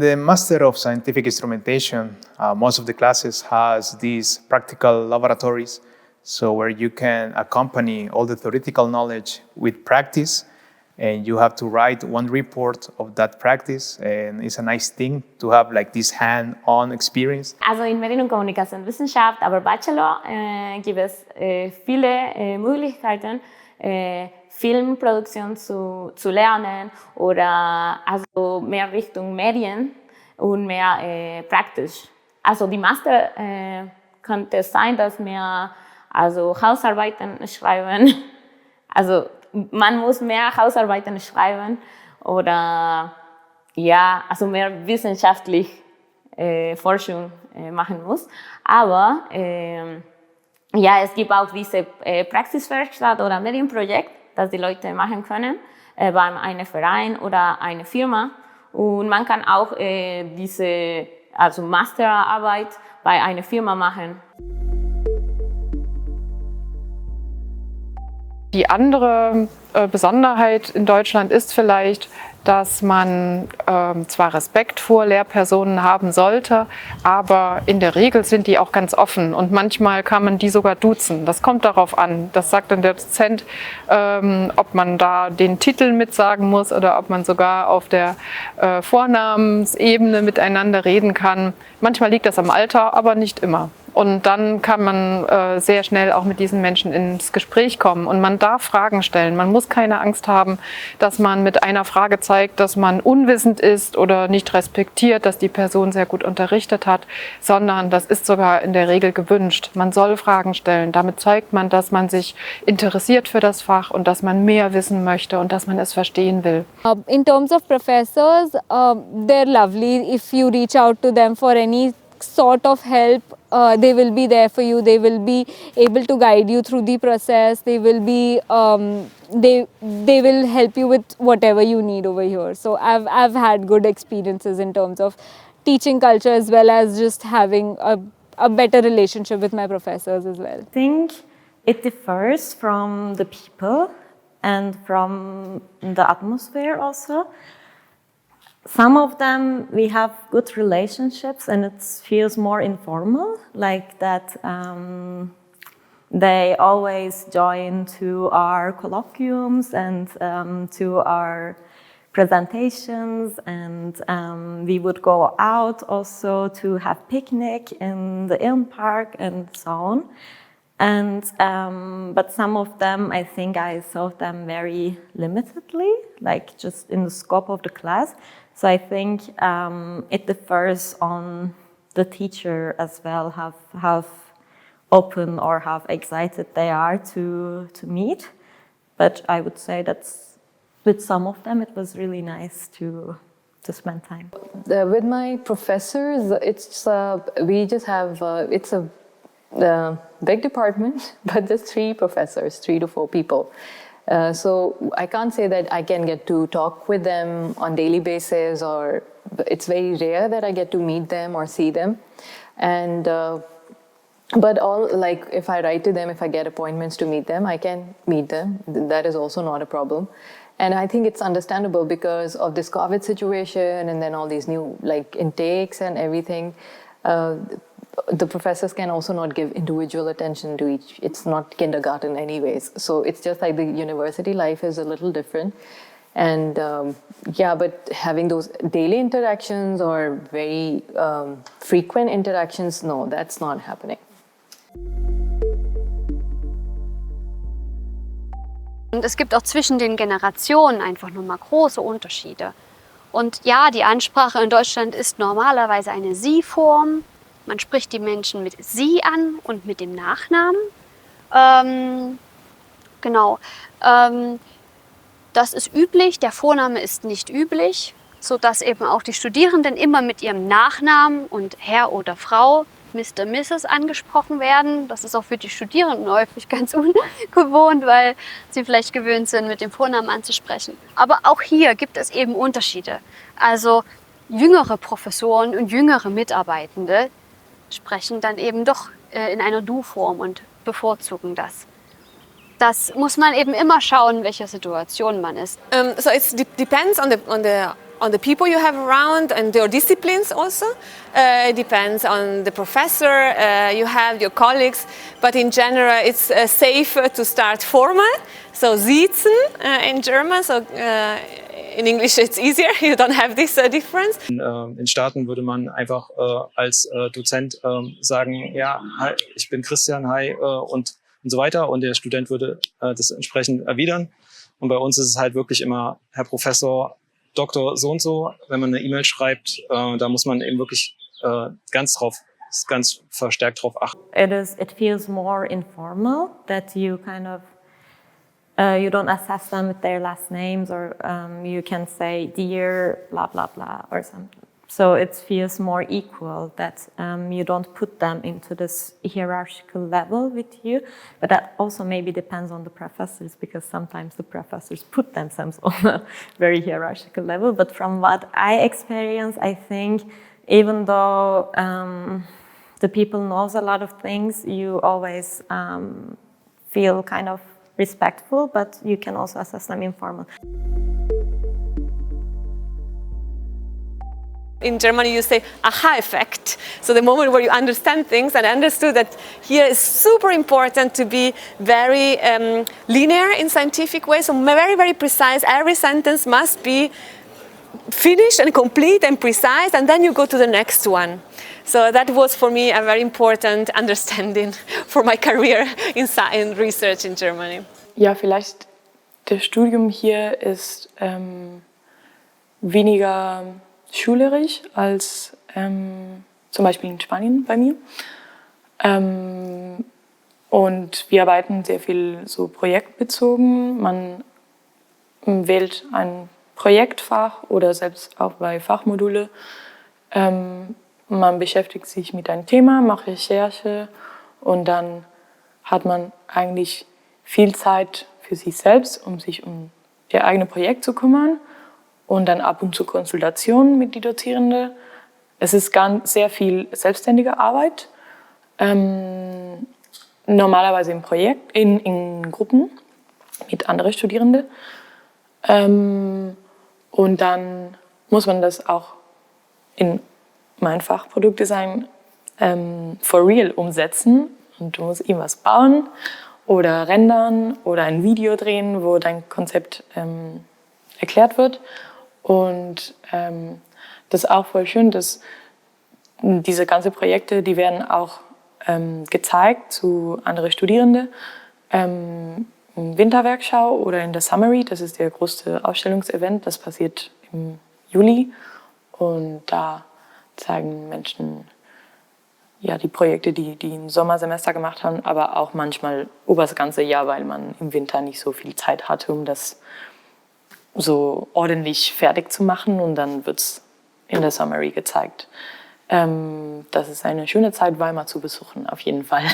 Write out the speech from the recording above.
the Master of Scientific Instrumentation, most of the classes has these practical laboratories, so where you can accompany all the theoretical knowledge with practice, and you have to write one report of that practice, and it's a nice thing to have like this hand-on experience. Also in Medien- und Kommunikationswissenschaft, aber Bachelor, gibt es viele Möglichkeiten, Filmproduktion zu lernen oder also mehr Richtung Medien und mehr praktisch. Also die Master könnte es sein, dass wir also Hausarbeiten schreiben, also man muss mehr Hausarbeiten schreiben oder ja, also mehr wissenschaftlich Forschung machen muss. Aber ja, es gibt auch diese Praxiswerkstatt oder Medienprojekt, das die Leute machen können bei einem Verein oder einer Firma. Und man kann auch diese Masterarbeit bei einer Firma machen. Die andere Besonderheit in Deutschland ist vielleicht, dass man zwar Respekt vor Lehrpersonen haben sollte, aber in der Regel sind die auch ganz offen und manchmal kann man die sogar duzen. Das kommt darauf an. Das sagt dann der Dozent, ob man da den Titel mitsagen muss oder ob man sogar auf der Vornamensebene miteinander reden kann. Manchmal liegt das am Alter, aber nicht immer. Und dann kann man sehr schnell auch mit diesen Menschen ins Gespräch kommen. Und man darf Fragen stellen. Man muss keine Angst haben, dass man mit einer Frage zeigt, dass man unwissend ist oder nicht respektiert, dass die Person sehr gut unterrichtet hat, sondern das ist sogar in der Regel gewünscht. Man soll Fragen stellen. Damit zeigt man, dass man sich interessiert für das Fach und dass man mehr wissen möchte und dass man es verstehen will. In terms of professors, they're lovely. If you reach out to them for any sort of help, they will be there for you. They will be able to guide you through the process. They will be they will help you with whatever you need over here. So I've had good experiences in terms of teaching culture as well as just having a better relationship with my professors as well. I think it differs from the people and from the atmosphere also. Some of them we have good relationships and it feels more informal, like that they always join to our colloquiums and to our presentations, and we would go out also to have picnic in the Ilm Park and so on. And but some of them, I think I saw them very limitedly, like just in the scope of the class. So I think it differs on the teacher as well, how open or how excited they are to meet. But I would say that's with some of them it was really nice to spend time. With my professors, it's we just have it's a big department, but there's 3 professors, 3 to 4 people. So I can't say that I can get to talk with them on daily basis, or it's very rare that I get to meet them or see them. And but all, like, if I write to them, if I get appointments to meet them, I can meet them. That is also not a problem. And I think it's understandable because of this COVID situation and then all these new like intakes and everything. The professors can also not give individual attention to each. It's not kindergarten anyways. So it's just like the university life is a little different. And yeah, but having those daily interactions or very frequent interactions, no, that's not happening. Und es gibt auch zwischen den Generationen einfach nochmal große Unterschiede. Und ja, die Ansprache in Deutschland ist normalerweise eine Sie-Form. Man spricht die Menschen mit Sie an und mit dem Nachnamen. Genau. Das ist üblich, der Vorname ist nicht üblich, sodass eben auch die Studierenden immer mit ihrem Nachnamen und Herr oder Frau, Mr., Mrs. angesprochen werden. Das ist auch für die Studierenden häufig ganz ungewohnt, weil sie vielleicht gewöhnt sind, mit dem Vornamen anzusprechen. Aber auch hier gibt es eben Unterschiede. Also jüngere Professoren und jüngere Mitarbeitende sprechen dann eben doch in einer Du-Form und bevorzugen das. Das muss man eben immer schauen, in welcher Situation man ist. So it depends on the on the people you have around and your disciplines also. It depends on the professor, you have your colleagues, but in general it's safer to start formal, so sitzen in German, so in English it's easier, you don't have this difference. In Staaten würde man einfach als Dozent sagen, ja, hi, ich bin Christian, hi und so weiter, und der Student würde das entsprechend erwidern. Und bei uns ist es halt wirklich immer Herr Professor, Doktor so und so. Wenn man eine E-Mail schreibt, da muss man eben wirklich ganz verstärkt drauf achten. It feels more informal, that you kind of you don't assess them with their last names, or you can say dear blah blah blah or something. So it feels more equal, that you don't put them into this hierarchical level with you. But that also maybe depends on the professors, because sometimes the professors put themselves on a very hierarchical level. But from what I experience, I think even though the people knows a lot of things, you always feel kind of respectful, but you can also assess them informal. In Germany you say aha effect, so the moment where you understand things, and I understood that here is super important to be very linear in scientific way, so very, very precise. Every sentence must be finished and complete and precise, and then you go to the next one. So that was for me a very important understanding for my career in research in Germany. Ja, vielleicht das Studium hier ist weniger schulerisch als zum Beispiel in Spanien bei mir. Und wir arbeiten sehr viel so projektbezogen. Man wählt ein Projektfach oder selbst auch bei Fachmodule. Man beschäftigt sich mit einem Thema, macht Recherche, und dann hat man eigentlich viel Zeit für sich selbst, um sich um ihr eigenes Projekt zu kümmern, und dann ab und zu Konsultationen mit den Dozierenden. Es ist sehr viel selbstständige Arbeit, normalerweise im Projekt, in Gruppen mit anderen Studierenden. Und dann muss man das auch in mein Fach Produktdesign for real umsetzen, und du musst irgendwas bauen oder rendern oder ein Video drehen, wo dein Konzept erklärt wird. Und das ist auch voll schön, dass diese ganzen Projekte, die werden auch gezeigt zu anderen Studierenden im Winterwerkschau oder in der Summary. Das ist der größte Ausstellungsevent, das passiert im Juli. Und da zeigen Menschen ja die Projekte, die im Sommersemester gemacht haben, aber auch manchmal über das ganze Jahr, weil man im Winter nicht so viel Zeit hatte, um das so ordentlich fertig zu machen, und dann wird es in der Summary gezeigt. Das ist eine schöne Zeit, Weimar zu besuchen, auf jeden Fall.